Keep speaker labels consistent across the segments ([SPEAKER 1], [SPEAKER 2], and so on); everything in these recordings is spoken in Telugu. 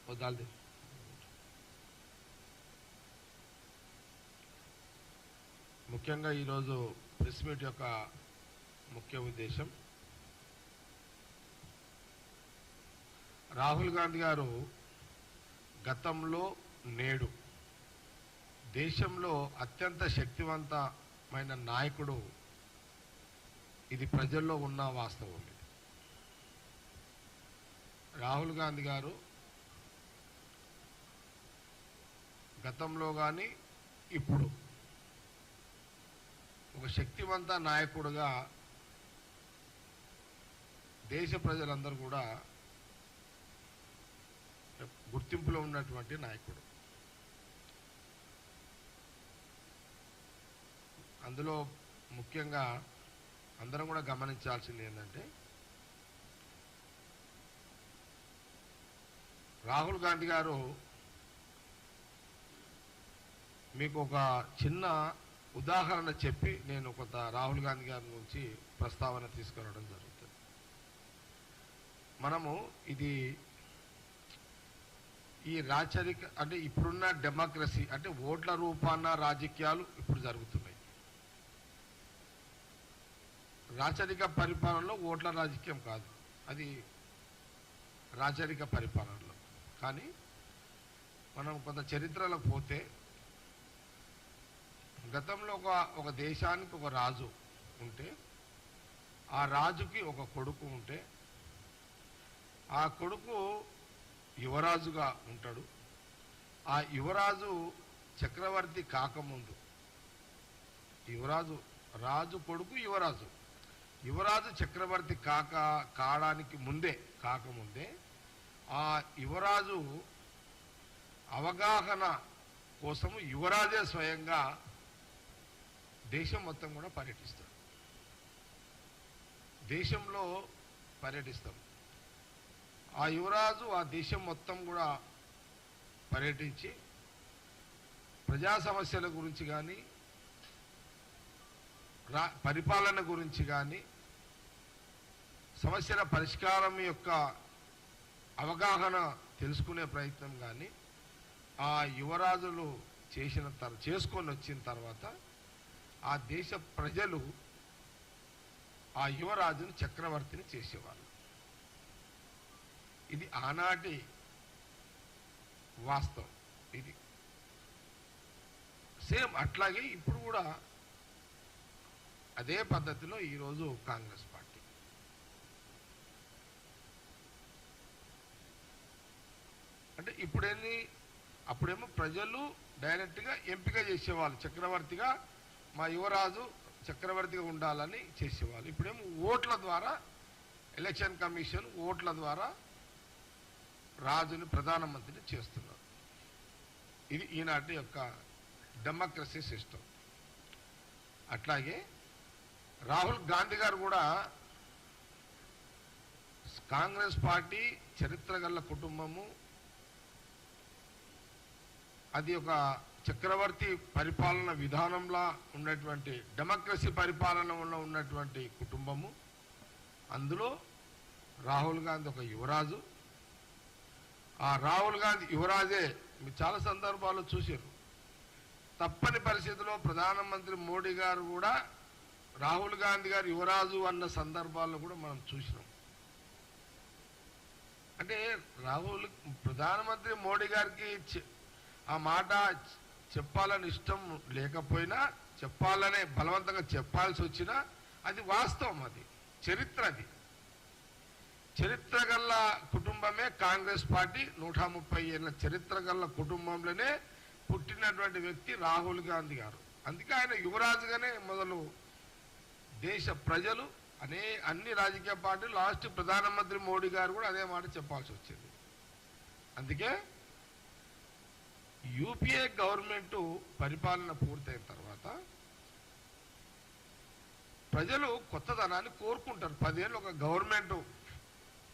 [SPEAKER 1] వద్దాలి. ముఖ్యంగా ఈరోజు ప్రెస్ మీట్ యొక్క ముఖ్య ఉద్దేశం, రాహుల్ గాంధీ గారు గతంలో నేడు దేశంలో అత్యంత శక్తివంతమైన నాయకుడు, ఇది ప్రజల్లో ఉన్న వాస్తవం. ఇది రాహుల్ గాంధీ గారు గతంలో కానీ ఇప్పుడు ఒక శక్తివంత నాయకుడుగా దేశ ప్రజలందరూ కూడా గుర్తింపులో ఉన్నటువంటి నాయకుడు. అందులో ముఖ్యంగా అందరం కూడా గమనించాల్సింది ఏంటంటే, రాహుల్ గాంధీ గారు మీకు ఒక చిన్న ఉదాహరణ చెప్పి నేను కొంత రాహుల్ గాంధీ గారి గురించి ప్రస్తావన తీసుకురావడం జరుగుతుంది. మనము ఇది ఈ రాచరిక అంటే ఇప్పుడున్న డెమోక్రసీ అంటే ఓట్ల రూపాన రాజకీయాలు ఇప్పుడు జరుగుతున్నాయి. రాచరిక పరిపాలనలో ఓట్ల రాజకీయం కాదు, అది రాచరిక పరిపాలనలో. కానీ మనం కొంత చరిత్రలోకి పోతే, గతంలో ఒక దేశానికి ఒక రాజు ఉంటే, ఆ రాజుకి ఒక కొడుకు ఉంటే, ఆ కొడుకు యువరాజుగా ఉంటాడు. ఆ యువరాజు చక్రవర్తి కాకముందు, రాజు కొడుకు యువరాజు చక్రవర్తి కావడానికి కాకముందే ఆ యువరాజు అవగాహన కోసము యువరాజే స్వయంగా దేశం మొత్తం కూడా పర్యటిస్తాడు. దేశంలో పర్యటిస్తాం. ఆ యువరాజు ఆ దేశం మొత్తం కూడా పర్యటించి ప్రజా సమస్యల గురించి కానీ, పరిపాలన గురించి కానీ, సమస్యల పరిష్కారం యొక్క అవగాహన తెలుసుకునే ప్రయత్నం కానీ ఆ యువరాజులు చేసుకొని వచ్చిన తర్వాత ఆ దేశ ప్రజలు ఆ యువరాజును చక్రవర్తిని చేసేవాళ్ళు. ఇది ఆనాటి వాస్తవం. ఇది సేమ్ అట్లాగే ఇప్పుడు కూడా అదే పద్ధతిలో ఈరోజు కాంగ్రెస్ పార్టీ అంటే అప్పుడేమో ప్రజలు డైరెక్ట్గా ఎంపిక చేసేవాళ్ళు, చక్రవర్తిగా మా యువరాజు చక్రవర్తిగా ఉండాలని చేసేవాళ్ళు. ఇప్పుడేమో ఓట్ల ద్వారా, ఎలక్షన్ కమిషన్ ఓట్ల ద్వారా రాజుని ప్రధానమంత్రిని చేస్తున్నారు. ఇది ఈనాటి యొక్క డెమోక్రసీ సిస్టమ్. అట్లాగే రాహుల్ గాంధీ గారు కూడా కాంగ్రెస్ పార్టీ చరిత్ర గల కుటుంబము, అది ఒక చక్రవర్తి పరిపాలన విధానంలో ఉన్నటువంటి డెమోక్రసీ పరిపాలనలో ఉన్నటువంటి కుటుంబము. అందులో రాహుల్ గాంధీ ఒక యువరాజు. ఆ రాహుల్ గాంధీ యువరాజే మీరు చాలా సందర్భాల్లో చూశారు. తప్పని పరిస్థితిలో ప్రధానమంత్రి మోడీ గారు కూడా రాహుల్ గాంధీ గారు యువరాజు అన్న సందర్భాల్లో కూడా మనం చూసినాం. అంటే ప్రధానమంత్రి మోడీ గారికి ఆ మాట చెప్పాలని ఇష్టం లేకపోయినా, చెప్పాలనే బలవంతంగా చెప్పాల్సి వచ్చినా అది వాస్తవం, అది చరిత్ర. అది చరిత్ర గల్ల కుటుంబమే కాంగ్రెస్ పార్టీ. 130 ఏళ్ళ చరిత్ర గల్ల కుటుంబంలోనే పుట్టినటువంటి వ్యక్తి రాహుల్ గాంధీ గారు. అందుకే ఆయన యువరాజుగానే మొదలు దేశ ప్రజలు అన్ని రాజకీయ పార్టీలు లాస్ట్ ప్రధానమంత్రి మోడీ గారు కూడా అదే మాట చెప్పాల్సి వచ్చింది. అందుకే యూపీఏ గవర్నమెంట్ పరిపాలన పూర్తయిన తర్వాత ప్రజలు కొత్తదనాన్ని కోరుకుంటారు. 10 ఏళ్ళు ఒక గవర్నమెంట్,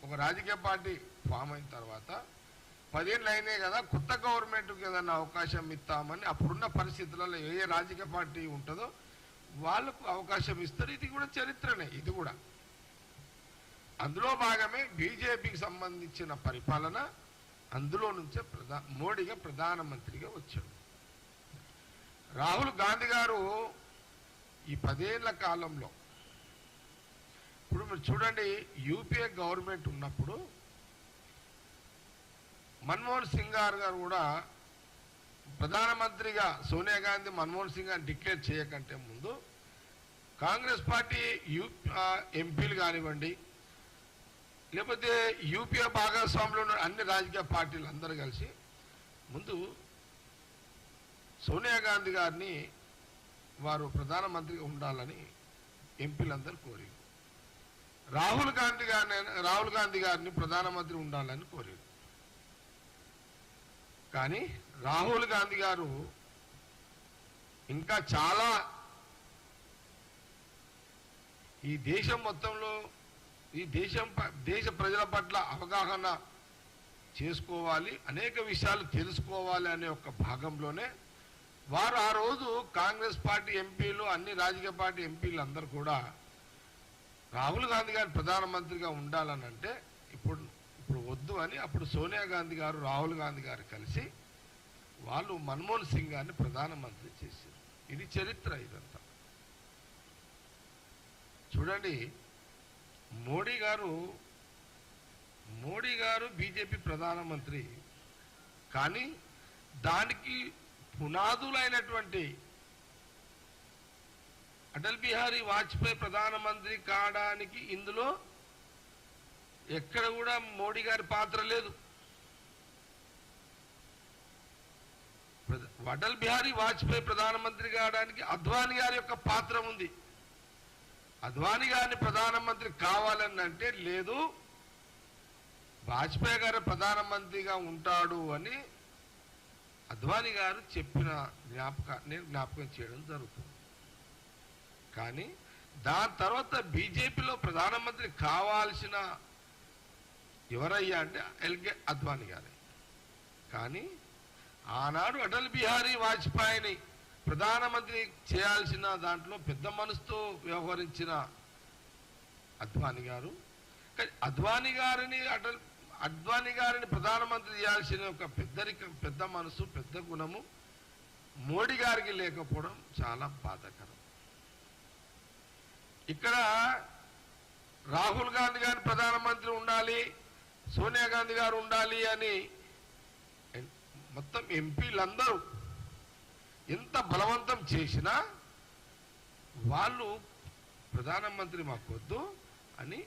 [SPEAKER 1] ఒక రాజకీయ పార్టీ ఫామ్ అయిన తర్వాత 10 ఏళ్ళు అయినాయి కదా, కొత్త గవర్నమెంట్కి ఏదన్నా అవకాశం ఇస్తామని అప్పుడున్న పరిస్థితులలో ఏ రాజకీయ పార్టీ ఉంటుందో వాళ్ళకు అవకాశం ఇస్తారు. ఇది కూడా చరిత్రనే. ఇది కూడా అందులో భాగమే బీజేపీకి సంబంధించిన పరిపాలన అందులో నుంచే మోడీగా ప్రధానమంత్రిగా వచ్చాడు. రాహుల్ గాంధీ గారు ఈ 10 ఏళ్ల కాలంలో, ఇప్పుడు మీరు చూడండి, యూపీఏ గవర్నమెంట్ ఉన్నప్పుడు మన్మోహన్ సింగ్ గారు కూడా ప్రధానమంత్రిగా సోనియా గాంధీ మన్మోహన్ సింగ్ గారిని డిక్లేర్ చేయకంటే ముందు కాంగ్రెస్ పార్టీ ఎంపీలు కానివ్వండి, లేకపోతే యూపీఏ భాగస్వాములు ఉన్న అన్ని రాజకీయ పార్టీలు అందరూ కలిసి ముందు సోనియా గాంధీ గారిని వారు ప్రధానమంత్రిగా ఉండాలని ఎంపీలందరూ కోరారు. రాహుల్ గాంధీ గారిని ప్రధానమంత్రి ఉండాలని కోరారు. కానీ రాహుల్ గాంధీ గారు ఇంకా చాలా ఈ దేశం మొత్తంలో ఈ దేశ ప్రజల పట్ల అవగాహన చేసుకోవాలి, అనేక విషయాలు తెలుసుకోవాలి అనే ఒక భాగంలోనే వారు ఆ రోజు కాంగ్రెస్ పార్టీ ఎంపీలు, అన్ని రాజకీయ పార్టీ ఎంపీలు అందరూ కూడా రాహుల్ గాంధీ గారు ప్రధానమంత్రిగా ఉండాలని అంటే ఇప్పుడు వద్దు అని అప్పుడు సోనియా గాంధీ గారు రాహుల్ గాంధీ గారు కలిసి వాళ్ళు మన్మోహన్ సింగ్ గారిని ప్రధానమంత్రి చేశారు. ఇది చరిత్ర. ఇదంతా చూడండి. మోడీ గారు బీజేపీ ప్రధానమంత్రి, కానీ దానికి పునాదులైనటువంటి అటల్ బిహారీ వాజ్పేయి ప్రధానమంత్రి కావడానికి ఇందులో ఎక్కడ కూడా మోడీ గారి పాత్ర లేదు. అటల్ బిహారీ వాజ్పేయి ప్రధానమంత్రి కావడానికి అద్వానీ గారి యొక్క పాత్ర ఉంది. అద్వానీ గారిని ప్రధానమంత్రి కావాలని అంటే లేదు, వాజ్పేయి గారు ప్రధానమంత్రిగా ఉంటాడు అని అద్వానీ గారు చెప్పిన జ్ఞాపకం చేయడం జరుగుతుంది. కానీ దాని తర్వాత బీజేపీలో ప్రధానమంత్రి కావాల్సిన ఎవరయ్యా అంటే ఎల్కే అద్వానీ గారే. కానీ ఆనాడు అటల్ బిహారీ వాజ్పేయిని ప్రధానమంత్రి చేయాల్సిన దాంట్లో పెద్ద మనసుతో వ్యవహరించిన అద్వానీ గారు, అద్వానీ గారిని ప్రధానమంత్రి చేయాల్సిన ఒక పెద్ద మనసు, పెద్ద గుణము మోడీ గారికి లేకపోవడం చాలా బాధాకరం. ఇక్కడ రాహుల్ గాంధీ గారు ప్రధానమంత్రి ఉండాలి, సోనియా గాంధీ గారు ఉండాలి అని మొత్తం ఎంపీలందరూ ఎంత బలవంతం చేసినా వాళ్ళు ప్రధానమంత్రి మాకొద్దు అని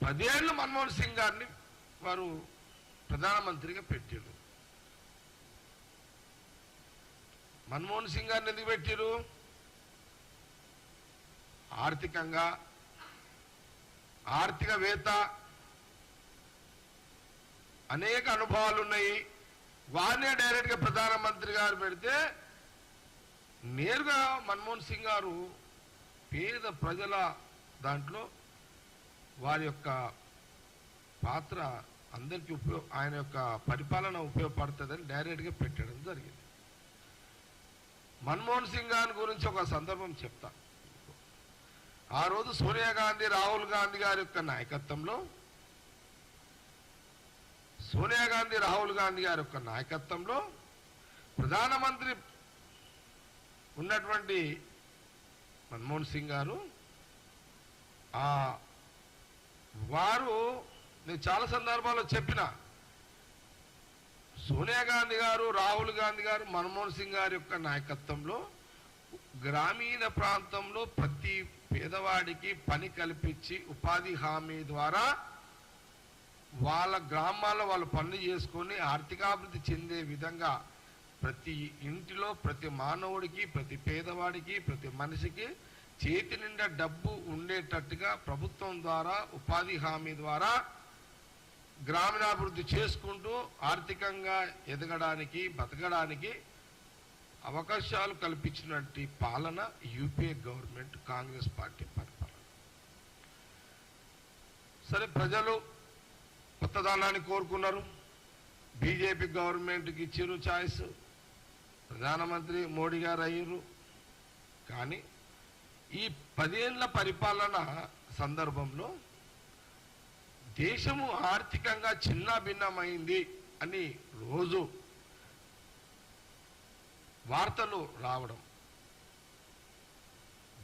[SPEAKER 1] 10 ఏళ్ళు మన్మోహన్ సింగ్ గారిని వారు ప్రధానమంత్రిగా పెట్టారు. మన్మోహన్ సింగ్ గారిని ఎందుకు పెట్టారు? ఆర్థికవేత్త, అనేక అనుభవాలు ఉన్నాయి. వారినే డైరెక్ట్గా ప్రధానమంత్రి గారు పెడితే నేరుగా మన్మోహన్ సింగ్ గారు పేద ప్రజల దాంట్లో వారి యొక్క పాత్ర అందరికీ ఆయన యొక్క పరిపాలన ఉపయోగపడుతుందని డైరెక్ట్గా పెట్టడం జరిగింది. మన్మోహన్ సింగ్ గారి గురించి ఒక సందర్భం చెప్తా. ఆ రోజు సోనియా గాంధీ, రాహుల్ గాంధీ గారి యొక్క నాయకత్వంలో ప్రధానమంత్రి ఉన్నటువంటి మన్మోహన్ సింగ్ గారు వారు, నేను చాలా సందర్భాల్లో చెప్పిన, సోనియా గాంధీ గారు, రాహుల్ గాంధీ గారు, మన్మోహన్ సింగ్ గారి యొక్క నాయకత్వంలో గ్రామీణ ప్రాంతంలో ప్రతి పేదవాడికి పని కల్పించి ఉపాధి హామీ ద్వారా వాళ్ళ గ్రామాల్లో వాళ్ళు పనులు చేసుకొని ఆర్థికాభివృద్ధి చెందే విధంగా ప్రతి ఇంటిలో ప్రతి మానవుడికి, ప్రతి పేదవాడికి, ప్రతి మనిషికి చేతి నిండా డబ్బు ఉండేటట్టుగా ప్రభుత్వం ద్వారా ఉపాధి హామీ ద్వారా గ్రామీణాభివృద్ధి చేసుకుంటూ ఆర్థికంగా ఎదగడానికి, బతకడానికి అవకాశాలు కల్పించినటువంటి పాలన యూపీఏ గవర్నమెంట్, కాంగ్రెస్ పార్టీ పరిపాలన. సరే, ప్రజలు కొత్తదనాన్ని కోరుకున్నారు, బీజేపీ గవర్నమెంట్కి ఇచ్చిరు ఛాయిస్, ప్రధానమంత్రి మోడీ గారు అయ్యారు. కానీ ఈ 10 ఏళ్ల పరిపాలన సందర్భంలో దేశము ఆర్థికంగా చిన్న భిన్నమైంది అని రోజు వార్తలు రావడం,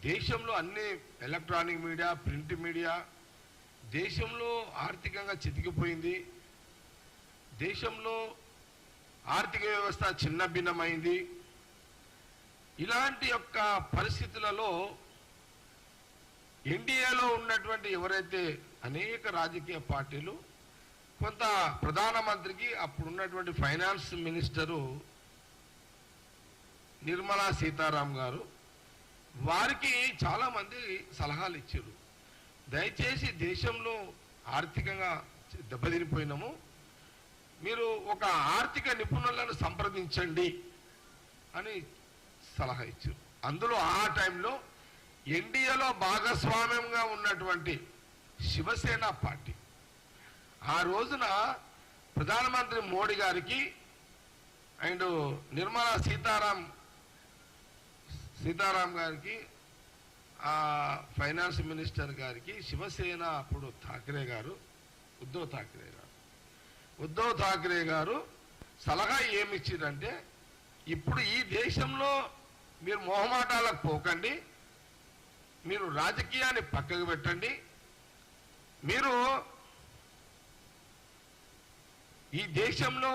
[SPEAKER 1] దేశంలో అన్ని ఎలక్ట్రానిక్ మీడియా, ప్రింట్ మీడియా దేశంలో ఆర్థికంగా చితికిపోయింది, దేశంలో ఆర్థిక వ్యవస్థ చిన్న భిన్నమైంది. ఇలాంటి యొక్క పరిస్థితులలో ఎన్డీఏలో ఉన్నటువంటి ఎవరైతే అనేక రాజకీయ పార్టీలు కొంత ప్రధానమంత్రికి అప్పుడున్నటువంటి ఫైనాన్స్ మినిస్టరు నిర్మలా సీతారాం గారు వారికి చాలామంది సలహాలు ఇచ్చారు. దయచేసి దేశంలో ఆర్థికంగా దెబ్బతినిపోయినాము, మీరు ఒక ఆర్థిక నిపుణులను సంప్రదించండి అని సలహా ఇచ్చారు. అందులో ఆ టైంలో ఎన్డీఏలో భాగస్వామ్యంగా ఉన్నటువంటి శివసేన పార్టీ ఆ రోజున ప్రధానమంత్రి మోడీ గారికి అండ్ నిర్మలా సీతారాం గారికి, ఫైనాన్స్ మినిస్టర్ గారికి శివసేన అప్పుడు ఉద్ధవ్ ఠాక్రే గారు సలహా ఏమిచ్చారంటే, ఇప్పుడు ఈ దేశంలో మీరు మొహమాటాలకు పోకండి, మీరు రాజకీయాన్ని పక్కకు పెట్టండి, మీరు ఈ దేశంలో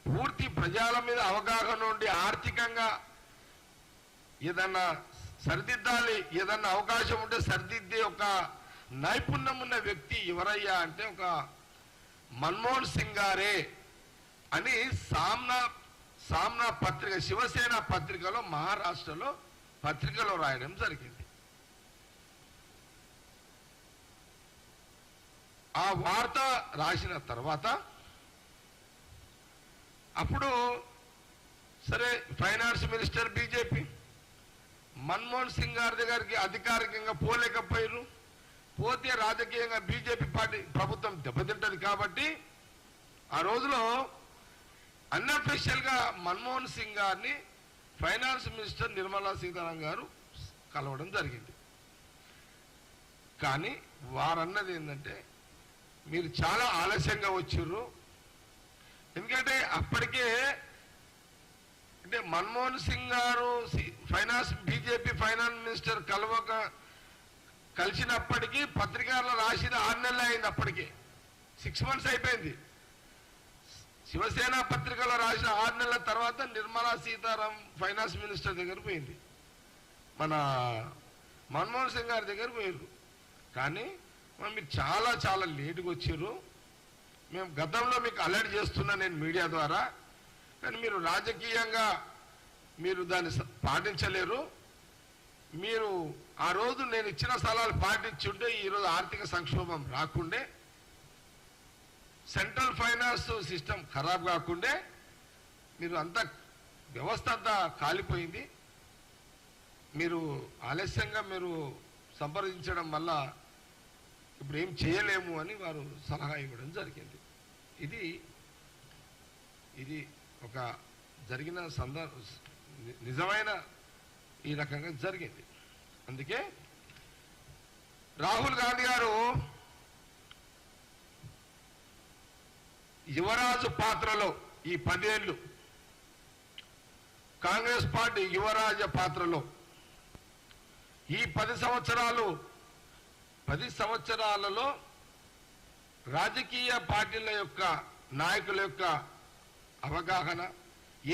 [SPEAKER 1] పూర్తి ప్రజల మీద అవగాహన ఉండి ఆర్థికంగా ఏదన్నా సరిదిద్దాలి, ఏదన్నా అవకాశం ఉంటే సరిదిద్దే ఒక నైపుణ్యం ఉన్న వ్యక్తి ఎవరయ్యా అంటే ఒక మన్మోహన్ సింగ్ గారే అని సామ్నా పత్రిక, శివసేన పత్రికలో, మహారాష్ట్రలో పత్రికలో రాయడం జరిగింది. ఆ వార్త రాసిన తర్వాత అప్పుడు సరే finance minister BJP Manmohan Singh గారి దగ్గరికి అధికారికంగా పోలేకపోయారు. పోతే రాజకీయంగా బీజేపీ పార్టీ ప్రభుత్వం దెబ్బతింటది కాబట్టి ఆ రోజులో అన్అఫీషియల్ గా మన్మోహన్ సింగ్ గారిని ఫైనాన్స్ మినిస్టర్ నిర్మలా సీతారామన్ గారు కలవడం జరిగింది. కానీ వారన్నది ఏంటంటే, మీరు చాలా ఆలస్యంగా వచ్చిర్రు, ఎందుకంటే అప్పటికే అంటే మన్మోహన్ సింగ్ గారు బీజేపీ ఫైనాన్స్ మినిస్టర్ కలిసినప్పటికీ పత్రికల్లో రాసిన 6 నెలలు అయింది, అప్పటికే 6 months అయిపోయింది. శివసేన పత్రికలో రాసిన 6 నెలల తర్వాత నిర్మలా సీతారాం ఫైనాన్స్ మినిస్టర్ దగ్గర పోయింది, మన మన్మోహన్ సింగ్ గారి దగ్గర పోయారు. కానీ మీరు చాలా చాలా లేటుగా వచ్చారు, మేము గతంలో మీకు అలర్ట్ చేస్తున్నా నేను మీడియా ద్వారా, కానీ మీరు రాజకీయంగా మీరు దాన్ని పాటించలేరు. మీరు ఆ రోజు నేను ఇచ్చిన సలహాలు పాటించుంటే ఈరోజు ఆర్థిక సంక్షోభం రాకుండే, సెంట్రల్ ఫైనాన్స్ సిస్టమ్ ఖరాబ్ కాకుండే, మీరు అంతా వ్యవస్థ అంతా కాలిపోయింది, మీరు ఆలస్యంగా మీరు సంప్రదించడం వల్ల ఇప్పుడు ఏం చేయలేము అని వారు సలహా ఇవ్వడం జరిగింది. ఇది ఒక జరిగిన నిజమైన ఈ రకంగా జరిగింది. అందుకే రాహుల్ గాంధీ గారు యువరాజు పాత్రలో ఈ 10 ఏళ్ళు కాంగ్రెస్ పార్టీ యువరాజ పాత్రలో ఈ 10 సంవత్సరాలలో రాజకీయ పార్టీల యొక్క నాయకుల యొక్క అవగాహన,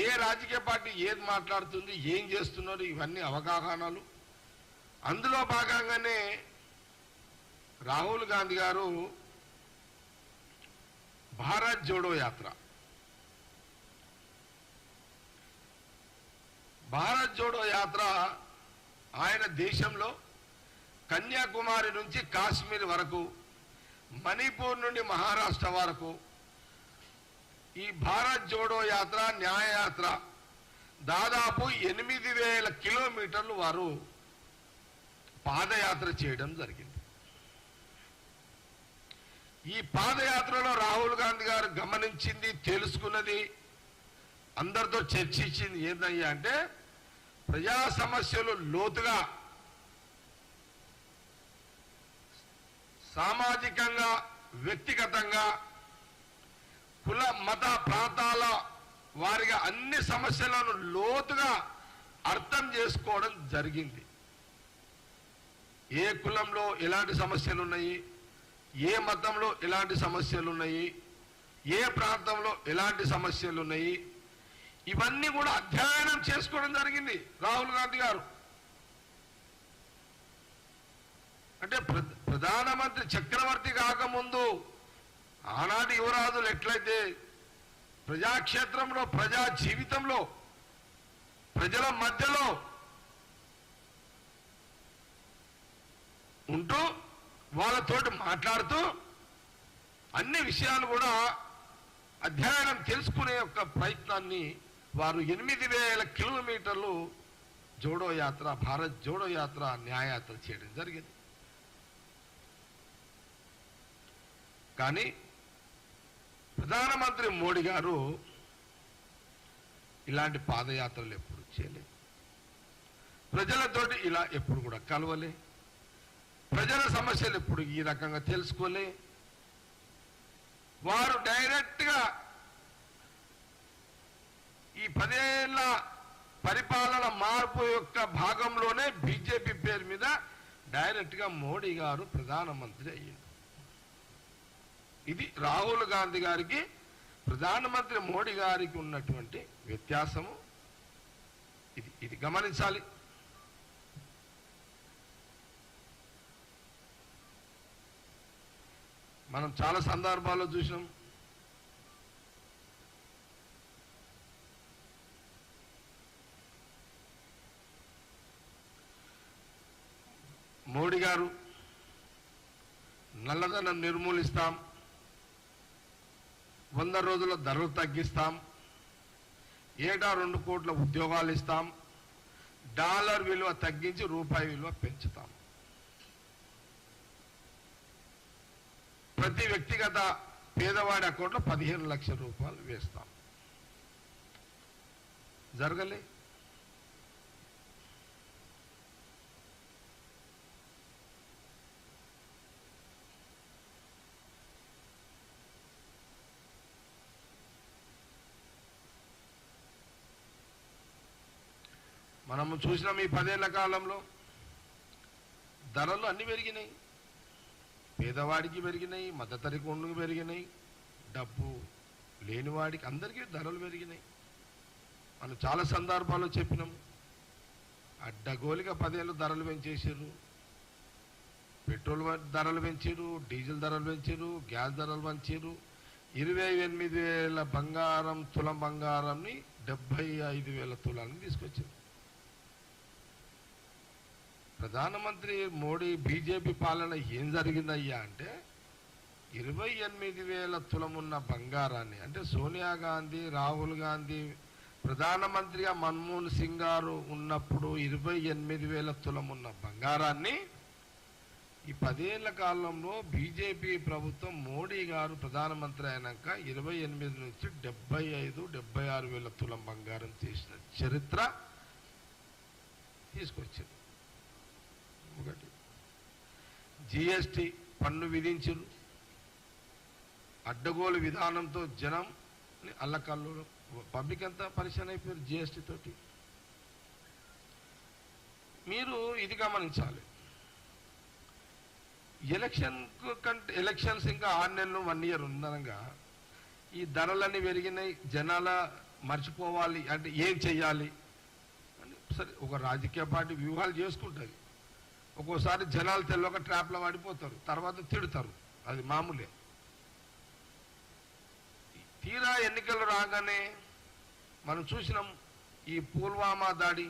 [SPEAKER 1] ఏ రాజకీయ పార్టీ ఏది మాట్లాడుతుంది, ఏం చేస్తున్నారు, ఇవన్నీ అవగాహనలు. అందులో భాగంగానే రాహుల్ గాంధీ గారు భారత్ జోడో యాత్ర ఆయన దేశంలో కన్యాకుమారి నుంచి కాశ్మీర్ వరకు, మణిపూర్ నుండి మహారాష్ట్ర వరకు ఈ భారత్ జోడో యాత్ర, న్యాయయాత్ర దాదాపు 8,000 కిలోమీటర్లు వారు పాదయాత్ర చేయడం జరిగింది. ఈ పాదయాత్రలో రాహుల్ గాంధీ గారు గమనించింది, తెలుసుకున్నది, అందరితో చర్చించింది ఏందయ్యా అంటే, ప్రజా సమస్యలు లోతుగా సామాజికంగా వ్యక్తిగతంగా కుల మత ప్రాంతాల వారిగా అన్ని సమస్యలను లోతుగా అర్థం చేసుకోవడం జరిగింది. ఏ కులంలో ఎలాంటి సమస్యలు ఉన్నాయి, ఏ మతంలో ఎలాంటి సమస్యలు ఉన్నాయి, ఏ ప్రాంతంలో ఎలాంటి సమస్యలు ఉన్నాయి, ఇవన్నీ కూడా అధ్యయనం చేసుకోవడం జరిగింది రాహుల్ గాంధీ గారు. అంటే ప్రధానమంత్రి చక్రవర్తి కాకముందు ఆనాటి యువరాజులు ఎట్లయితే ప్రజాక్షేత్రంలో ప్రజా జీవితంలో ప్రజల మధ్యలో ఉంటూ వాళ్ళతోటి మాట్లాడుతూ అన్ని విషయాలు కూడా అధ్యయనం తెలుసుకునే యొక్క ప్రయత్నాన్ని వారు 8,000 కిలోమీటర్లు జోడో యాత్ర, భారత్ జోడో యాత్ర, న్యాయయాత్ర చేయడం జరిగింది. కానీ ప్రధానమంత్రి మోడీ గారు ఇలాంటి పాదయాత్రలు ఎప్పుడు చేయలేదు. ప్రజలతోటి ఇలా ఎప్పుడు కూడా కలవలే. ప్రజల సమస్యలు ఎప్పుడు ఈ రకంగా తెలుసుకోలే. వారు డైరెక్ట్గా ఈ 10 ఏళ్ల పరిపాలన మార్పు యొక్క భాగంలోనే బీజేపీ పేరు మీద డైరెక్ట్గా మోడీ గారు ప్రధానమంత్రి అయ్యారు. ఇది రాహుల్ గాంధీ గారికి ప్రధానమంత్రి మోడీ గారికి ఉన్నటువంటి వ్యత్యాసము. ఇది గమనించాలి. మనం చాలా సందర్భాల్లో చూసినాం. మోడీ గారు నల్లధనం నిర్మూలిస్తాం, 100 రోజుల ధరలు తగ్గిస్తాం, ఏటా 2 కోట్ల ఉద్యోగాలు ఇస్తాం, డాలర్ విలువ తగ్గించి రూపాయి విలువ పెంచుతాం, ప్రతి వ్యక్తిగత పేదవాడి అకౌంట్లో 15 లక్షల రూపాయలు వేస్తాం. జరగలే. మనము చూసినాం ఈ 10 ఏళ్ల కాలంలో ధరలు అన్ని పెరిగినాయి. పేదవాడికి పెరిగినాయి, మధ్యతరగతికి పెరిగినాయి, డబ్బు లేనివాడికి అందరికీ ధరలు పెరిగినాయి. మనం చాలా సందర్భాల్లో చెప్పినాం. అడ్డగోలిగా 10 ఏళ్ళు ధరలు పెంచేసారు. పెట్రోల్ ధరలు పెంచారు, డీజిల్ ధరలు పెంచారు, గ్యాస్ ధరలు పెంచారు. 28,000 బంగారం, తులం బంగారంని 75,000 తులాన్ని తీసుకొచ్చారు. ప్రధానమంత్రి మోడీ బీజేపీ పాలన ఏం జరిగిందయ్యా అంటే 28,000 తులమున్న బంగారాన్ని, అంటే సోనియా గాంధీ, రాహుల్ గాంధీ ప్రధానమంత్రిగా మన్మోహన్ సింగ్ గారు ఉన్నప్పుడు 28,000 తులమున్న బంగారాన్ని ఈ 10 ఏళ్ల కాలంలో బీజేపీ ప్రభుత్వం మోడీ గారు ప్రధానమంత్రి అయినాక 28 నుంచి 75,000-76,000 తులం బంగారం చేసిన చరిత్ర తీసుకొచ్చింది. ఒకటి జిఎస్టి పన్ను విధించారు. అడ్డగోలు విధానంతో జనం అల్లకల్లు, పబ్లిక్ అంతా పరిశాన్ అయిపోయారు జిఎస్టి తోటి. మీరు ఇది గమనించాలి. ఎలక్షన్స్ ఇంకా 6 నెలలు 1 ఇయర్ ఉందనగా ఈ ధరలన్నీ పెరిగినాయి. జనాల మర్చిపోవాలి అంటే ఏం చెయ్యాలి అని సరే ఒక రాజకీయ పార్టీ వ్యూహాలు చేసుకుంటుంది. ఒక్కోసారి జనాలు తెలియక ట్రాప్లో పడిపోతారు, తర్వాత తిడతారు, అది మామూలే. తీరా ఎన్నికలు రాగానే మనం చూసినాం ఈ పుల్వామా దాడి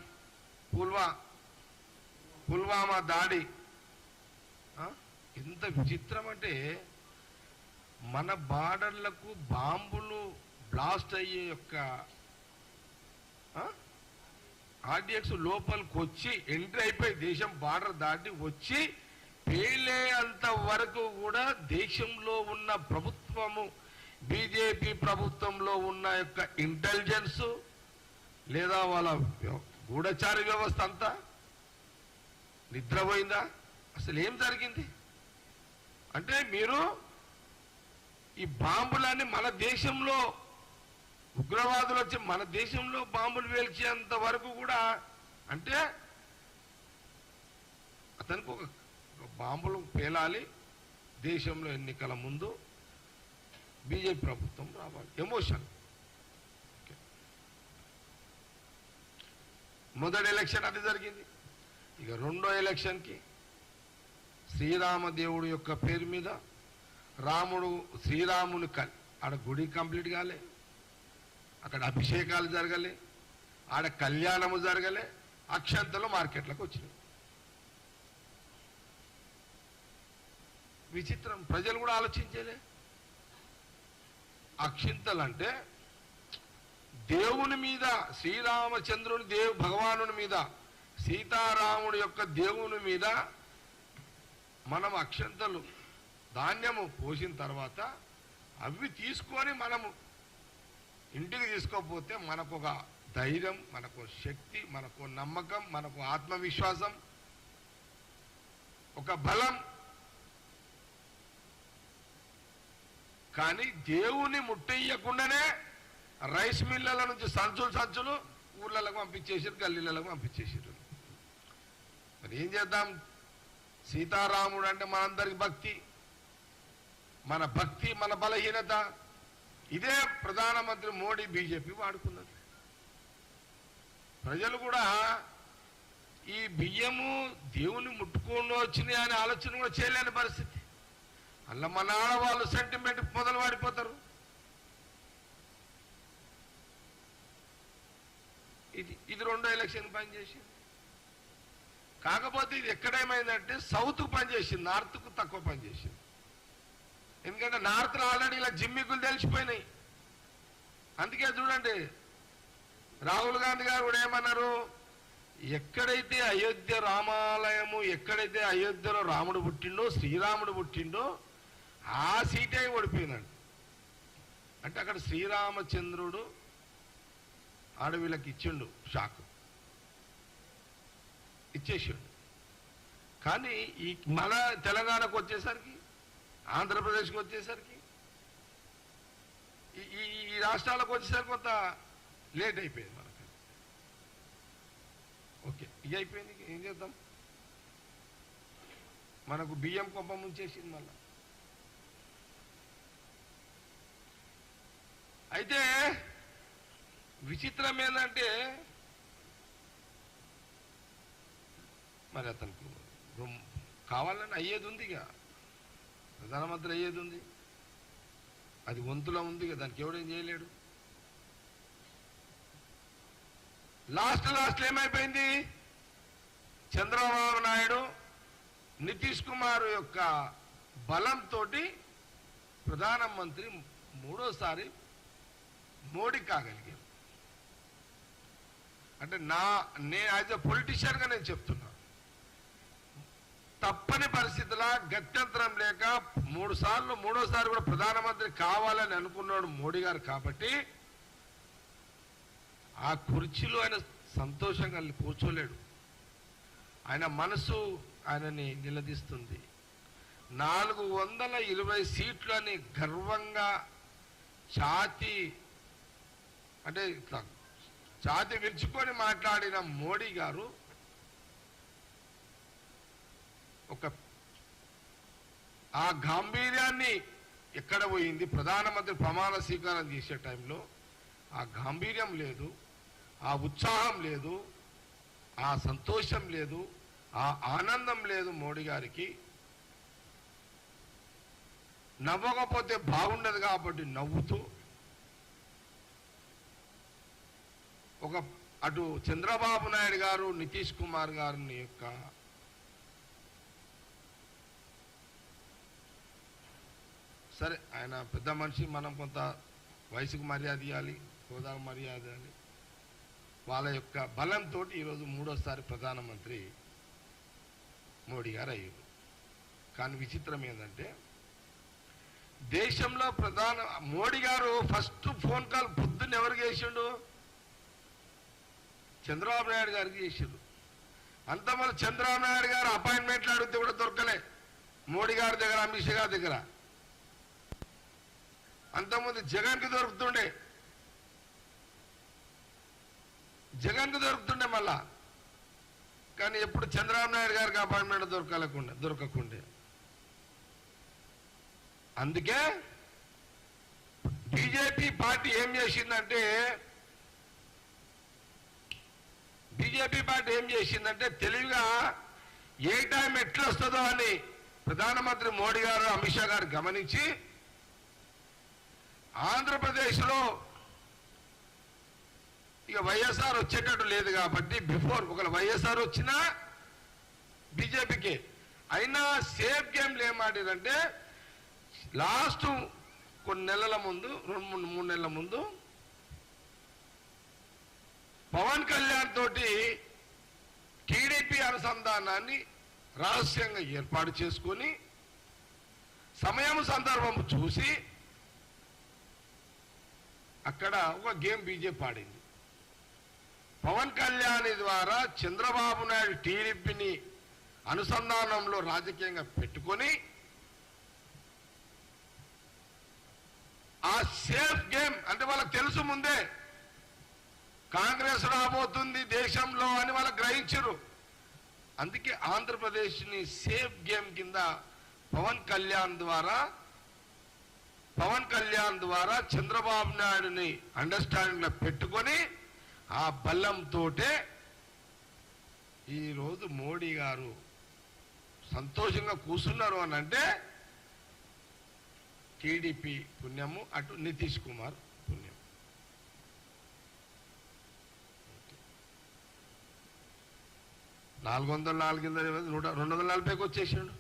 [SPEAKER 1] ఎంత విచిత్రం అంటే మన బార్డర్లకు బాంబులు బ్లాస్ట్ అయ్యే యొక్క ఆర్డిఎక్స్ లోపలికి వచ్చి ఎంట్రీ అయిపోయి దేశం బార్డర్ దాటి వచ్చి పేలేంత వరకు కూడా దేశంలో ఉన్న ప్రభుత్వము, బీజేపీ ప్రభుత్వంలో ఉన్న యొక్క ఇంటెలిజెన్స్ లేదా వాళ్ళ గూఢచారి వ్యవస్థ అంతా నిద్రపోయిందా? అసలు ఏం జరిగింది అంటే మీరు ఈ బాంబులన్నీ మన దేశంలో ఉగ్రవాదులు వచ్చి మన దేశంలో బాంబులు వేల్చేంత వరకు కూడా అంటే అతనికి ఒక బాంబులు పేలాలి, దేశంలో ఎన్నికల ముందు బీజేపీ ప్రభుత్వం రావాలి, ఎమోషన్. మొదటి ఎలక్షన్ అది జరిగింది. ఇక రెండో ఎలక్షన్కి శ్రీరామదేవుడు యొక్క పేరు మీద శ్రీరాముని ఆడ గుడి కంప్లీట్ కాలే, అక్కడ అభిషేకాలు జరగలే, ఆడ కళ్యాణము జరగలే, అక్షంతలు మార్కెట్లకు వచ్చినాయి. విచిత్రం, ప్రజలు కూడా ఆలోచించలే. అక్షింతలు అంటే దేవుని మీద, శ్రీరామచంద్రుని భగవానుని మీద, సీతారాముడి యొక్క దేవుని మీద మనం అక్షంతలు ధాన్యము పోసిన తర్వాత అవి తీసుకొని మనము ఇంటికి తీసుకోకపోతే మనకు ఒక ధైర్యం, మనకు శక్తి, మనకు నమ్మకం, మనకు ఆత్మవిశ్వాసం, ఒక బలం. కానీ దేవుని ముట్టయ్యకుండానే రైస్ మిల్లల నుంచి సంచులు ఊర్లకు పంపించేసారు, గల్లీలకు పంపించేసారు. మరి ఏం చేద్దాం? సీతారాముడు అంటే మనందరికి భక్తి, మన బలహీనత. ఇదే ప్రధానమంత్రి మోడీ బీజేపీ వాడుకున్నది. ప్రజలు కూడా ఈ బియ్యము దేవుని ముట్టుకొని వచ్చినాయి అనే ఆలోచన కూడా చేయలేని పరిస్థితి. అలా మన ఆడవాళ్ళు సెంటిమెంట్ మొదలు వాడిపోతారు. ఇది రెండో ఎలక్షన్ పనిచేసింది. కాకపోతే ఇది ఎక్కడేమైందంటే సౌత్కు పనిచేసింది, నార్త్కు తక్కువ పనిచేసింది. ఎందుకంటే నార్త్లో ఆల్రెడీ ఇలా జిమ్మికులు తెలిసిపోయినాయి. అందుకే చూడండి, రాహుల్ గాంధీ గారు కూడా ఏమన్నారు, ఎక్కడైతే అయోధ్య రామాలయము, ఎక్కడైతే అయోధ్యలో రాముడు పుట్టిండో, శ్రీరాముడు పుట్టిండో ఆ సీటే ఓడిపోయినాడు. అంటే అక్కడ శ్రీరామచంద్రుడు ఆడవిళ్ళకి ఇచ్చిండు, షాక్ ఇచ్చేసాడు. కానీ ఈ మన తెలంగాణకు వచ్చేసరికి, ఆంధ్రప్రదేశ్కి వచ్చేసరికి, ఈ రాష్ట్రాలకు వచ్చేసరికి కొంత లేట్ అయిపోయింది మనకు. ఓకే, ఇక అయిపోయింది, ఏం చేద్దాం? మనకు బియ్యం కొంప ముంచేసింది మళ్ళా. అయితే విచిత్రం ఏంటంటే మరి అతనికి కావాలని అయ్యేది ఉంది, ఇక ప్రధానమంత్రి అయ్యేది ఉంది, అది వంతులో ఉంది, దానికి ఎవడేం చేయలేడు. లాస్ట్ ఏమైపోయింది? చంద్రబాబు నాయుడు, నితీష్ కుమార్ యొక్క బలంతో ప్రధానమంత్రి మూడోసారి మోడీ కాగలిగారు. అంటే నేను యాజ్ ఎ పొలిటీషియన్గా నేను చెప్తున్నా, తప్పని పరిస్థితుల గత్యంతరం లేక మూడోసారి కూడా ప్రధానమంత్రి కావాలని అనుకున్నాడు మోడీ గారు. కాబట్టి ఆ కుర్చీలో ఆయన సంతోషంగా కూర్చోలేడు, ఆయన మనసు ఆయనని నిలదీస్తుంది. 420 సీట్లు అని గర్వంగా ఛాతి విరుచుకొని మాట్లాడిన మోడీ గారు ఆ గాంభీర్యాన్ని ఎక్కడ పోయింది? ప్రధానమంత్రి ప్రమాణ స్వీకారం చేసే టైంలో ఆ గాంభీర్యం లేదు, ఆ ఉత్సాహం లేదు, ఆ సంతోషం లేదు, ఆ ఆనందం లేదు మోడీ గారికి. నవ్వకపోతే బాగుండదు కాబట్టి నవ్వుతూ అటు చంద్రబాబు నాయుడు గారు, నితీష్ కుమార్ గారిని యొక్క సరే ఆయన పెద్ద మనిషి, మనం కొంత వయసుకు మర్యాద ఇవ్వాలి, హోదాకు మర్యాద ఇవ్వాలి. వాళ్ళ యొక్క బలంతో ఈరోజు మూడోసారి ప్రధానమంత్రి మోడీ గారు అయ్యారు. కానీ విచిత్రం ఏంటంటే దేశంలో మోడీ గారు ఫస్ట్ ఫోన్ కాల్ పొద్దున్న ఎవరికి చేసిండు? చంద్రబాబు నాయుడు గారికి చేసిండు. అంత మళ్ళీ చంద్రబాబు నాయుడు గారు అపాయింట్మెంట్లు అడిగితే కూడా దొరకలే మోడీ గారి దగ్గర, అమిత్ షా గారి దగ్గర. అంతకుముందు జగన్కి దొరుకుతుండే, మళ్ళా. కానీ ఎప్పుడు చంద్రబాబు నాయుడు గారికి అపాయింట్మెంట్ దొరకకుండే. అందుకే బీజేపీ పార్టీ ఏం చేసిందంటే తెలివిగా ఏ టైం ఎట్లా వస్తుందో అని ప్రధానమంత్రి మోడీ గారు, అమిత్ షా గారు గమనించి ఆంధ్రప్రదేశ్లో ఇక వైఎస్ఆర్ వచ్చేటట్టు లేదు కాబట్టి బిఫోర్ ఒకవేళ వైఎస్ఆర్ వచ్చినా బీజేపీకి అయినా సేఫ్ గేమ్లు ఏం ఆడారంటే లాస్ట్ కొన్ని నెలల ముందు 2-3 నెలల ముందు పవన్ కళ్యాణ్ తోటి టీడీపీ అనుసంధానాన్ని రహస్యంగా ఏర్పాటు చేసుకొని సమయం సందర్భం చూసి అక్కడ ఒక గేమ్ బీజేపీ ఆడింది. పవన్ కళ్యాణ్ ద్వారా చంద్రబాబు నాయుడు టీడీపీని అనుసంధానంలో రాజకీయంగా పెట్టుకొని ఆ సేఫ్ గేమ్ అంటే వాళ్ళకి తెలుసు ముందే కాంగ్రెస్ రాబోతుంది దేశంలో అని వాళ్ళకి గ్రహించరు. అందుకే ఆంధ్రప్రదేశ్ని సేఫ్ గేమ్ కింద పవన్ కళ్యాణ్ ద్వారా చంద్రబాబు నాయుడుని అండర్స్టాండింగ్ లో పెట్టుకొని ఆ బలంతోటే ఈరోజు మోడీ గారు సంతోషంగా కూర్చున్నారు అని అంటే టీడీపీ పుణ్యము, అటు నితీష్ కుమార్ పుణ్యం. 240కి వచ్చేసాడు.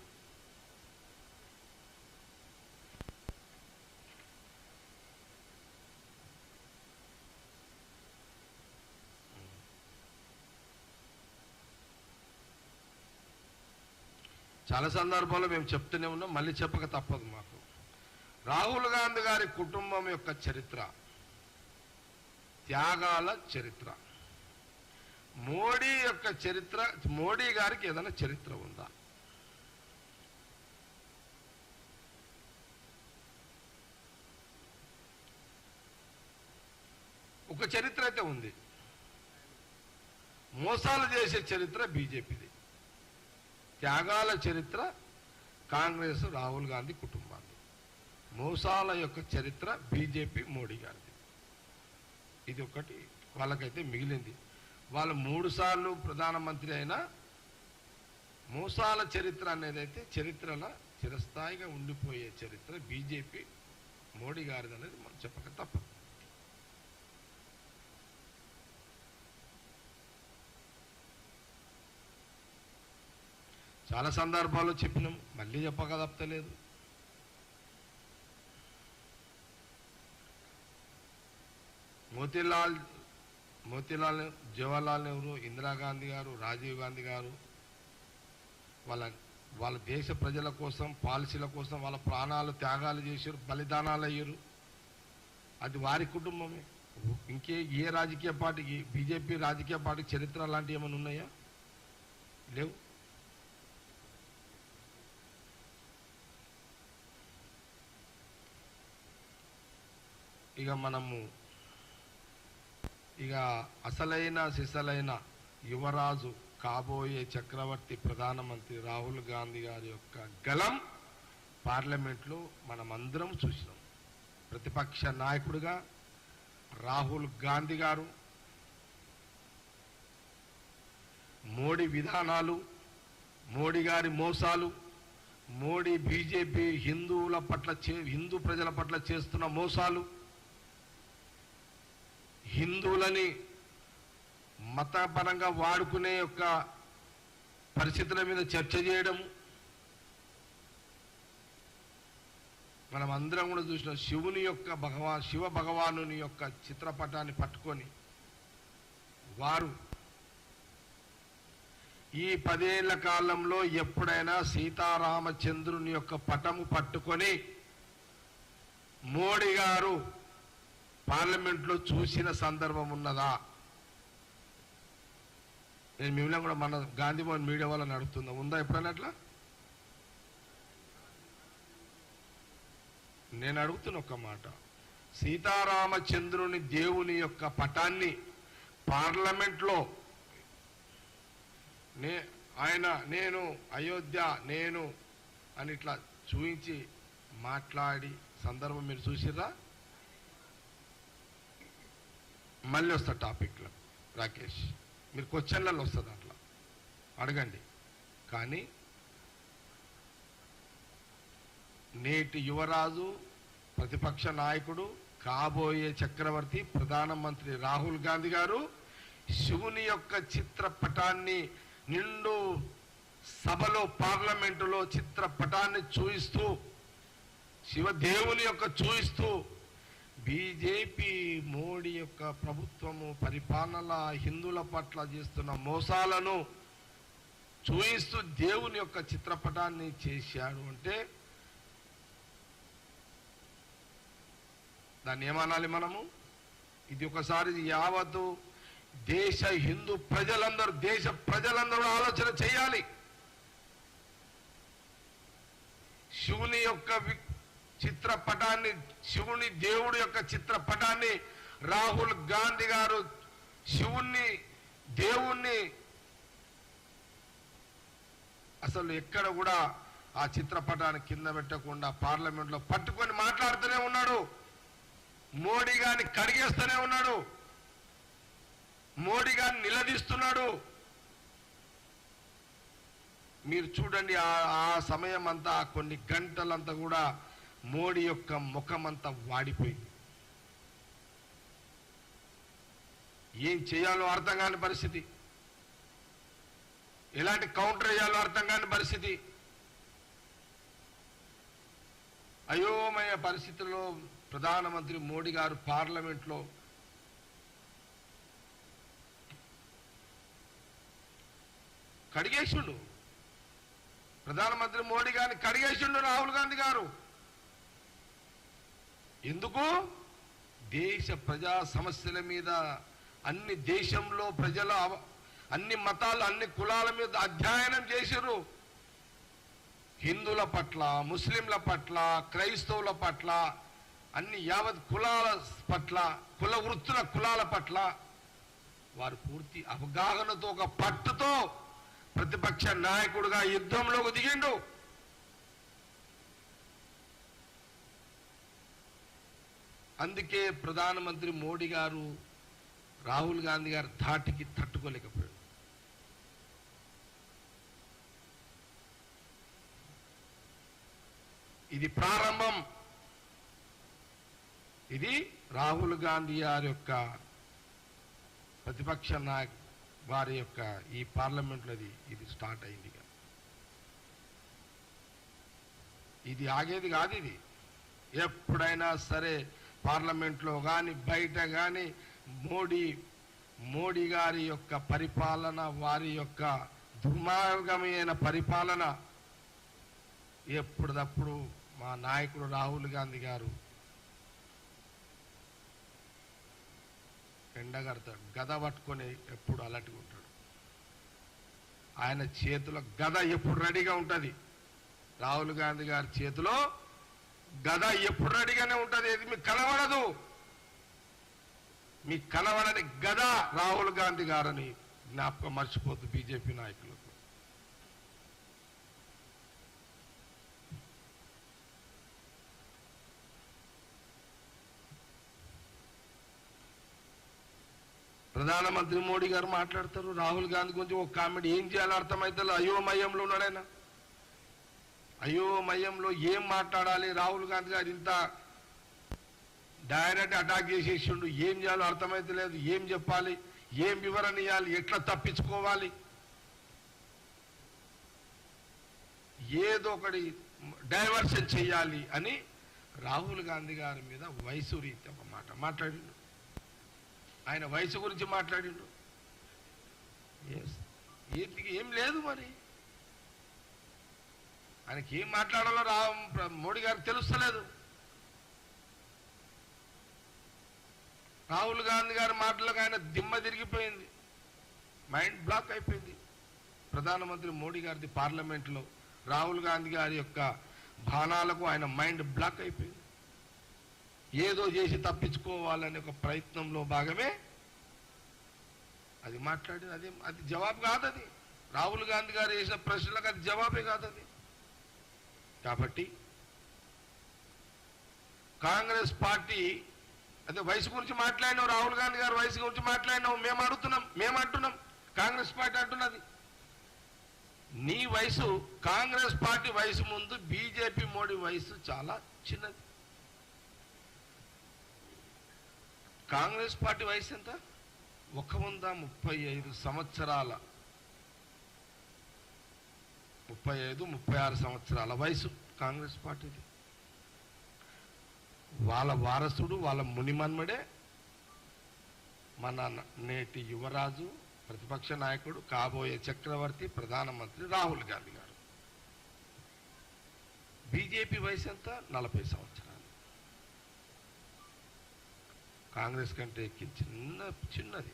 [SPEAKER 1] చాలా సందర్భాల్లో మేము చెప్తూనే ఉన్నాం, మళ్ళీ చెప్పక తప్పదు మాకు. రాహుల్ గాంధీ గారి కుటుంబం యొక్క చరిత్ర, త్యాగాల చరిత్ర, మోడీ యొక్క చరిత్ర, మోడీ గారికి ఏదైనా చరిత్ర ఉందా? ఒక చరిత్ర అయితే ఉంది. మోసాలు చేసే చరిత్ర బీజేపీది, త్యాగాల చరిత్ర కాంగ్రెస్ రాహుల్ గాంధీ కుటుంబాన్ని, మోసాల యొక్క చరిత్ర బీజేపీ మోడీ గారిది. ఇది ఒకటి వాళ్ళకైతే మిగిలింది. వాళ్ళు 3 సార్లు ప్రధానమంత్రి అయినా మోసాల చరిత్ర అనేది అయితే చరిత్రలో చిరస్థాయిగా ఉండిపోయే చరిత్ర బీజేపీ మోడీ గారిది అనేది మనం చెప్పక తప్పదు. చాలా సందర్భాల్లో చెప్పినాం, మళ్ళీ చెప్పక తప్పలేదు. మోతీలాల్ జవహర్లాల్ నెహ్రూ, ఇందిరాగాంధీ గారు, రాజీవ్ గాంధీ గారు వాళ్ళ దేశ ప్రజల కోసం, పాలసీల కోసం వాళ్ళ ప్రాణాలు త్యాగాలు చేశారు, బలిదానాలు అయ్యారు. అది వారి కుటుంబమే. ఏ రాజకీయ పార్టీకి, బీజేపీ రాజకీయ పార్టీకి చరిత్ర లాంటివి ఏమైనా ఉన్నాయా? లేవు. ఇక అసలైన సిసలైన యువరాజు, కాబోయే చక్రవర్తి ప్రధానమంత్రి రాహుల్ గాంధీ గారి యొక్క గలం పార్లమెంట్లో మనమందరం చూసినాం. ప్రతిపక్ష నాయకుడిగా రాహుల్ గాంధీ గారు మోడీ విధానాలు, మోడీ గారి మోసాలు, మోడీ బీజేపీ హిందూ ప్రజల పట్ల చేస్తున్న మోసాలు, హిందువులని మతపరంగా వాడుకునే యొక్క పరిస్థితుల మీద చర్చ చేయడం మనం అందరం కూడా చూసిన. శివ భగవానుని యొక్క చిత్రపటాన్ని పట్టుకొని వారు ఈ 10 ఏళ్ల కాలంలో ఎప్పుడైనా సీతారామచంద్రుని యొక్క పటము పట్టుకొని మోడీ గారు పార్లమెంట్లో చూసిన సందర్భం ఉన్నదా? నేను మిమ్మల్ని కూడా మన గాంధీ భవన్ మీడియా వాళ్ళని అడుగుతుందా, ఉందా ఎప్పుడైనా అట్లా? నేను అడుగుతున్న ఒక్క మాట, సీతారామచంద్రుని దేవుని యొక్క పటాన్ని పార్లమెంట్లో నేను అయోధ్య నేను అని ఇట్లా చూపించి మాట్లాడి సందర్భం మీరు చూసిర్రా? మళ్ళీ వస్తా టాపిక్లో రాకేష్, మీరు క్వశ్చన్లలో వస్తుంది అట్లా అడగండి. కానీ నేటి యువరాజు, ప్రతిపక్ష నాయకుడు, కాబోయే చక్రవర్తి, ప్రధానమంత్రి రాహుల్ గాంధీ గారు శివుని యొక్క చిత్రపటాన్ని నిండు సభలో పార్లమెంటులో చిత్రపటాన్ని చూయిస్తూ, శివదేవుని యొక్క చూయిస్తూ బీజేపీ మోడీ యొక్క ప్రభుత్వము పరిపాలన హిందువుల పట్ల చేస్తున్న మోసాలను చూయిస్తూ దేవుని యొక్క చిత్రపటాన్ని చేశాడు అంటే దాన్ని ఏమనాలి మనము? ఇది ఒకసారి యావత్తు దేశ హిందూ ప్రజలందరూ ఆలోచన చేయాలి. శివుని యొక్క చిత్రపటాన్ని, శివుని దేవుడి యొక్క చిత్రపటాన్ని రాహుల్ గాంధీ గారు శివుణ్ణి దేవుణ్ణి అసలు ఎక్కడ కూడా ఆ చిత్రపటాన్ని కింద పెట్టకుండా పార్లమెంట్లో పట్టుకొని మాట్లాడుతూనే ఉన్నాడు. మోడీ గారిని కడిగేస్తూనే ఉన్నాడు. మోడీ గారిని నిలదీస్తున్నాడు. మీరు చూడండి, ఆ సమయం అంతా కొన్ని గంటలంతా కూడా మోడీ యొక్క ముఖం అంతా వాడిపోయింది. ఏం చేయాలో అర్థం కాని పరిస్థితి, ఎలాంటి కౌంటర్ చేయాలో అర్థం కాని పరిస్థితి, అయోమయ పరిస్థితుల్లో ప్రధానమంత్రి మోడీ గారు పార్లమెంట్లో కడిగేసిండు. ప్రధానమంత్రి మోడీ గారిని కడిగేసిండు రాహుల్ గాంధీ గారు. ఎందుకు? దేశ ప్రజా సమస్యల మీద అన్ని దేశంలో ప్రజల అన్ని మతాలు అన్ని కులాల మీద అధ్యయనం చేశారు. హిందువుల పట్ల, ముస్లింల పట్ల, క్రైస్తవుల పట్ల, అన్ని యావత్ కులాల పట్ల, కుల వృత్తుల కులాల పట్ల వారు పూర్తి అవగాహనతో, ఒక పట్టుతో ప్రతిపక్ష నాయకుడిగా యుద్ధంలోకి దిగిండు. అందుకే ప్రధానమంత్రి మోడీ గారు రాహుల్ గాంధీ గారి ధాటికి తట్టుకోలేకపోయాడు. ఇది ప్రారంభం. ఇది రాహుల్ గాంధీ గారి యొక్క ప్రతిపక్ష నాయకు వారి యొక్క ఈ పార్లమెంట్లో ఇది స్టార్ట్ అయింది. ఇది ఆగేది కాదు. ఇది ఎప్పుడైనా సరే పార్లమెంట్లో కానీ బయట కానీ మోడీ గారి యొక్క పరిపాలన, వారి యొక్క దుర్మార్గమైన పరిపాలన ఎప్పుడప్పుడు మా నాయకుడు రాహుల్ గాంధీ గారు ఎండగడతాడు. గద పట్టుకొని ఎప్పుడు అలర్ట్గా ఉంటాడు. ఆయన చేతిలో గద ఎప్పుడు రెడీగా ఉంటుంది. రాహుల్ గాంధీ గారి చేతిలో గద ఎప్పుడు రెడీగానే ఉంటుంది. ఇది మీకు కనబడదు. మీకు కనబడని గద రాహుల్ గాంధీ గారని జ్ఞాపకం మర్చిపోతుంది బీజేపీ నాయకులకు. ప్రధానమంత్రి మోడీ గారు మాట్లాడతారు రాహుల్ గాంధీ గురించి ఒక కామెంట్. ఏం చేయాలో అర్థమైతే అయోమయంలో ఉన్నాడు ఆయన. అయోమయంలో ఏం మాట్లాడాలి? రాహుల్ గాంధీ గారు ఇంత డైరెక్ట్ అటాక్ చేసేసిండు. ఏం చేయాలో అర్థమైతే లేదు. ఏం చెప్పాలి, ఏం వివరణ ఇవ్వాలి, ఎట్లా తప్పించుకోవాలి, ఏదో ఒకటి డైవర్షన్ చేయాలి అని రాహుల్ గాంధీ గారి మీద వయసు రీతి ఒక మాట మాట్లాడిండు. ఆయన వయసు గురించి మాట్లాడిండు. ఏం లేదు మరి ఆయనకి ఏం మాట్లాడాలో మోడీ గారికి తెలుస్తలేదు. రాహుల్ గాంధీ గారి మాటలకు ఆయన దిమ్మ తిరిగిపోయింది, మైండ్ బ్లాక్ అయిపోయింది. ప్రధానమంత్రి మోడీ గారిది పార్లమెంట్లో రాహుల్ గాంధీ గారి యొక్క బాణాలకు ఆయన మైండ్ బ్లాక్ అయిపోయింది. ఏదో చేసి తప్పించుకోవాలనే ఒక ప్రయత్నంలో భాగమే అది మాట్లాడింది. అది జవాబు కాదు. అది రాహుల్ గాంధీ గారు వేసిన ప్రశ్నలకు అది జవాబే కాదు. అది కాబట్టి కాంగ్రెస్ పార్టీ అదే వయసు గురించి మాట్లాడినావు, రాహుల్ గాంధీ గారు వయసు గురించి మాట్లాడినావు. మేము అంటున్నాం కాంగ్రెస్ పార్టీ అంటున్నది నీ వయసు, కాంగ్రెస్ పార్టీ వయసు ముందు బీజేపీ మోడీ వయసు చాలా చిన్నది. కాంగ్రెస్ పార్టీ వయసు ఎంత? 135 సంవత్సరాల 36 సంవత్సరాల వయసు కాంగ్రెస్ పార్టీది. వాళ్ళ వారసుడు, వాళ్ళ మునిమన్మడే మన నేటి యువరాజు, ప్రతిపక్ష నాయకుడు, కాబోయే చక్రవర్తి, ప్రధానమంత్రి రాహుల్ గాంధీ గారు. బీజేపీ వయసు ఎంత? 40 సంవత్సరాలు. కాంగ్రెస్ కంటే ఎక్కి చిన్నది.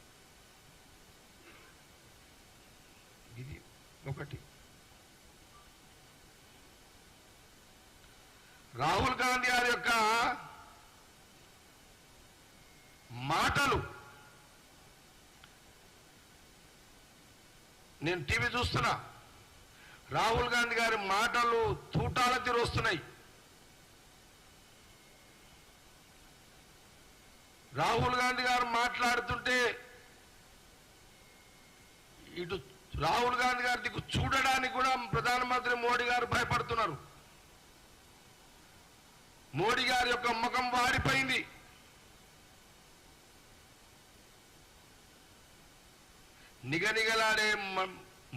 [SPEAKER 1] ఇది ఒకటి. రాహుల్ గాంధీ గారి యొక్క మాటలు నేను టీవీ చూస్తున్నా. రాహుల్ గాంధీ గారి మాటలు తూటాల తీరు వస్తున్నాయి. రాహుల్ గాంధీ గారు మాట్లాడుతుంటే ఇటు రాహుల్ గాంధీ గారి దిక్కు చూడడానికి కూడా ప్రధానమంత్రి మోడీ గారు భయపడుతున్నారు. మోడీ గారి యొక్క ముఖం వాడిపోయింది. నిగనిగలాడే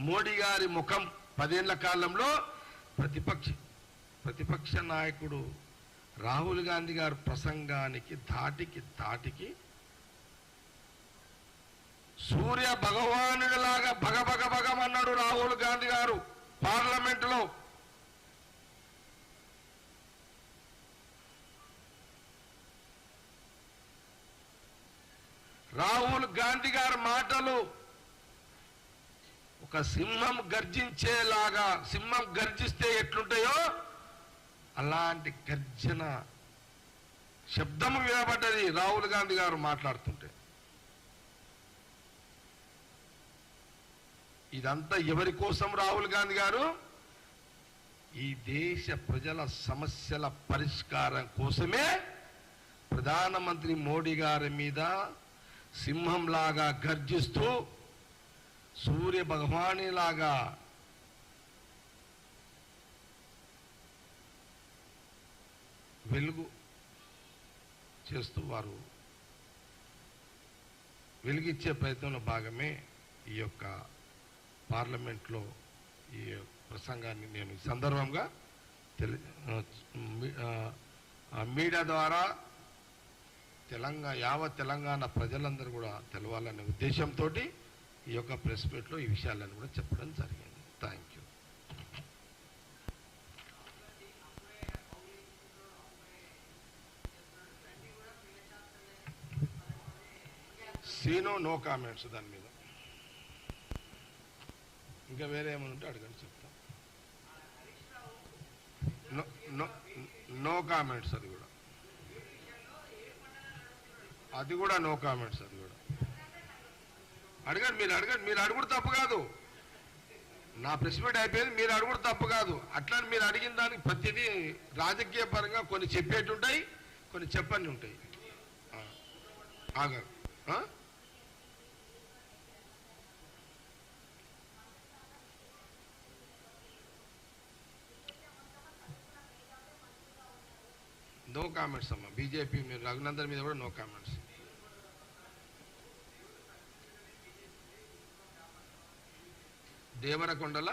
[SPEAKER 1] మోడీ గారి ముఖం 10 ఏళ్ల కాలంలో ప్రతిపక్ష నాయకుడు రాహుల్ గాంధీ గారు ప్రసంగానికి ధాటికి సూర్య భగవానుడిలాగా భగమన్నాడు రాహుల్ గాంధీ గారు పార్లమెంటులో. రాహుల్ గాంధీ గారి మాటలు ఒక సింహం గర్జించేలాగా, సింహం గర్జిస్తే ఎట్లుంటాయో అలాంటి గర్జన శబ్దము వినబడ్డది రాహుల్ గాంధీ గారు మాట్లాడుతుంటే. ఇదంతా ఎవరి కోసం? రాహుల్ గాంధీ గారు ఈ దేశ ప్రజల సమస్యల పరిష్కారం కోసమే ప్రధానమంత్రి మోడీ గారి మీద సింహంలాగా గర్జిస్తూ సూర్య భగవానిలాగా వెలుగు చేస్తూ వారు వెలిగిచ్చే ప్రయత్నంలో భాగమే ఈ యొక్క పార్లమెంట్లో ఈ ప్రసంగాన్ని నేను ఈ సందర్భంగా మీడియా ద్వారా యావత్ తెలంగాణ ప్రజలందరూ కూడా తెలవాలనే ఉద్దేశంతో ఈ యొక్క ప్రెస్ మీట్లో ఈ విషయాలను కూడా చెప్పడం జరిగింది. Thank you. సీనో నో కామెంట్స్. దాని మీద ఇంకా వేరే ఏమైనా ఉంటే అడగండి, చెప్తాం. No comments. అది కూడా నో కామెంట్స్. అది కూడా అడగండి. మీరు అడుగుడు తప్పు కాదు. నా ప్రెస్ మీట్ అయిపోయింది, మీరు అడుగుడు తప్పు కాదు. అట్లా మీరు అడిగిన దానికి ప్రతిదీ రాజకీయ పరంగా కొన్ని చెప్పేటుంటాయి, కొన్ని చెప్పని ఉంటాయి. ఆగా నో కామెంట్స్ అమ్మా. బీజేపీ మీరు రఘునందన్ మీద కూడా నో కామెంట్స్. దేవరకొండల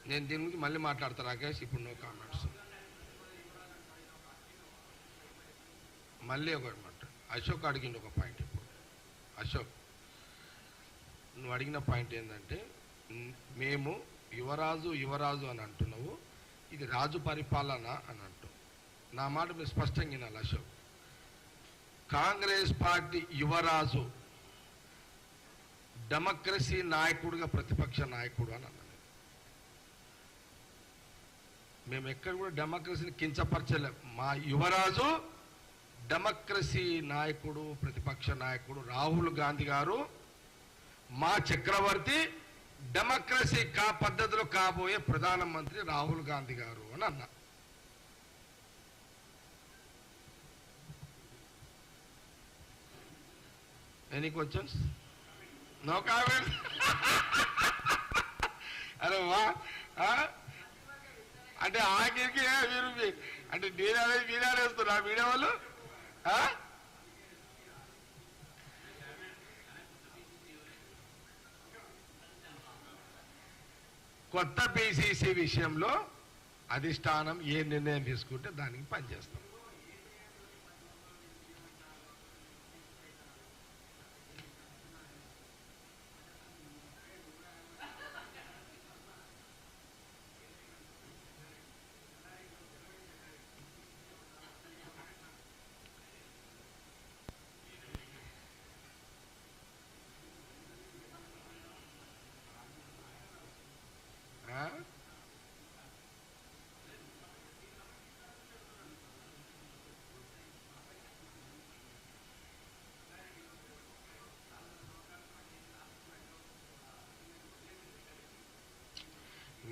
[SPEAKER 1] నేను దీని గురించి మళ్ళీ మాట్లాడతా రాకేష్. ఇప్పుడు నో కామెంట్స్. మళ్ళీ ఒకటి మాట. అశోక్ అడిగింది ఒక పాయింట్. ఇప్పుడు అశోక్, నువ్వు అడిగిన పాయింట్ ఏంటంటే, మేము యువరాజు అని అంటున్నావు, ఇది రాజు పరిపాలన అని అంటావు. నా మాట మీరు స్పష్టంగా వినాలి అశోక్. కాంగ్రెస్ పార్టీ యువరాజు డెమోక్రసీ నాయకుడుగా ప్రతిపక్ష నాయకుడు అని అన్నాను. మేము ఎక్కడ కూడా డెమోక్రసీని కించపరచలే. మా యువరాజు డెమోక్రసీ నాయకుడు, ప్రతిపక్ష నాయకుడు రాహుల్ గాంధీ గారు మా చక్రవర్తి, డెమోక్రసీ పద్ధతిలో కాబోయే ప్రధానమంత్రి రాహుల్ గాంధీ గారు అని అన్నా. Any questions? No comment. అరే వా, అంటే ఆఖరికి మీరు అంటే మీరేస్తున్నా మీడియా వాళ్ళు. కొత్త పిసిసి విషయంలో అధిష్టానం ఏ నిర్ణయం తీసుకుంటే దానికి పనిచేస్తాం.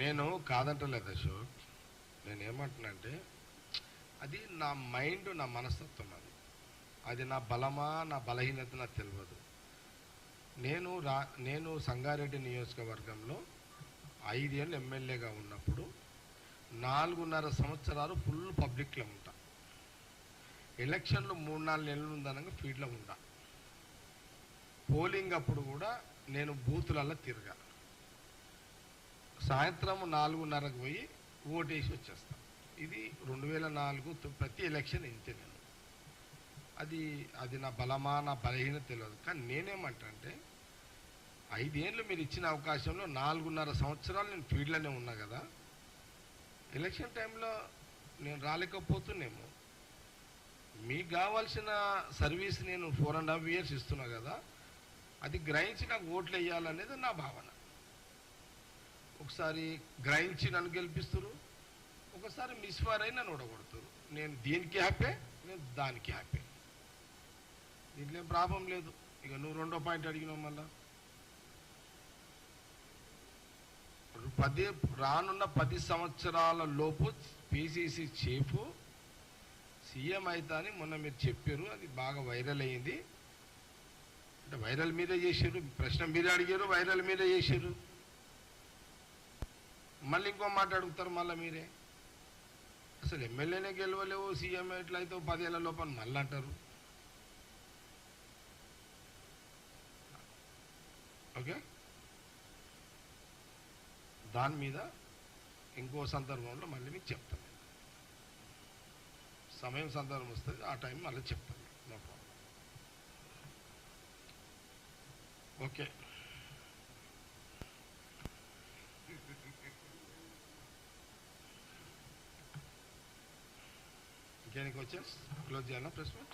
[SPEAKER 1] నేను కాదంటలేదు అశోక్. నేనేమంటున్నానంటే అది నా మైండ్, నా మనస్తత్వం. అది నా బలమా నా బలహీనత నాకు తెలియదు. నేను సంగారెడ్డి నియోజకవర్గంలో 5 ఏళ్ళు ఎమ్మెల్యేగా ఉన్నప్పుడు 4.5 సంవత్సరాలు ఫుల్ పబ్లిక్లో ఉంటా. ఎలక్షన్లు 3-4 నెలలు ఉందనగా ఫీల్డ్లో ఉంటా. పోలింగ్ అప్పుడు కూడా నేను బూతులలో తిరగా. సాయంత్రం 4:30కు పోయి ఓటేసి వచ్చేస్తాను. ఇది 2004 ప్రతి ఎలక్షన్ ఇంతే. నేను అది నా బలమా నా బలహీనత తెలియదు. కానీ నేనేమంటే 5 ఏళ్ళు మీరు ఇచ్చిన అవకాశంలో 4.5 సంవత్సరాలు నేను ఫీల్డ్లోనే ఉన్నా కదా. ఎలక్షన్ టైంలో నేను రాలేకపోతున్నామో, మీకు కావాల్సిన సర్వీస్ నేను 4.5 years ఇస్తున్నా కదా, అది గ్రహించి నాకు ఓట్లు వేయాలనేది నా భావన. ఒకసారి గ్రహించి నన్ను గెలిపిస్తారు, ఒకసారి మిస్ఫైర్ అయి నన్ను ఓడగొడతారు. నేను దీనికి హ్యాపీ, నేను దానికి హ్యాపీ. దీంట్లో ఏం ప్రాబ్లం లేదు. ఇక నువ్వు 2వ పాయింట్ అడిగినావు. మళ్ళా రానున్న 10 సంవత్సరాల లోపు పిసిసి చీఫ్ సీఎం అవుతా అని మొన్న మీరు చెప్పారు. అది బాగా వైరల్ అయ్యింది. అంటే వైరల్ మీదే చేశారు, ప్రశ్న మీరే అడిగారు, వైరల్ మీదే చేశారు. మళ్ళీ ఇంకో మాట అడుగుతారు మళ్ళీ మీరే. అసలు ఎమ్మెల్యేనే గెలవలేవు, సీఎం ఎట్లయితే 10 ఏళ్ల లోపల మళ్ళీ అంటారు. ఓకే, దాని మీద ఇంకో సందర్భంలో మళ్ళీ మీకు చెప్తాను. సమయం సందర్భం వస్తుంది, ఆ టైం మళ్ళీ చెప్తాను. No problem. ఓకే, ఇంకేనికి వచ్చేసి క్లోజ్ చేయాలా ప్రెస్ మీట్?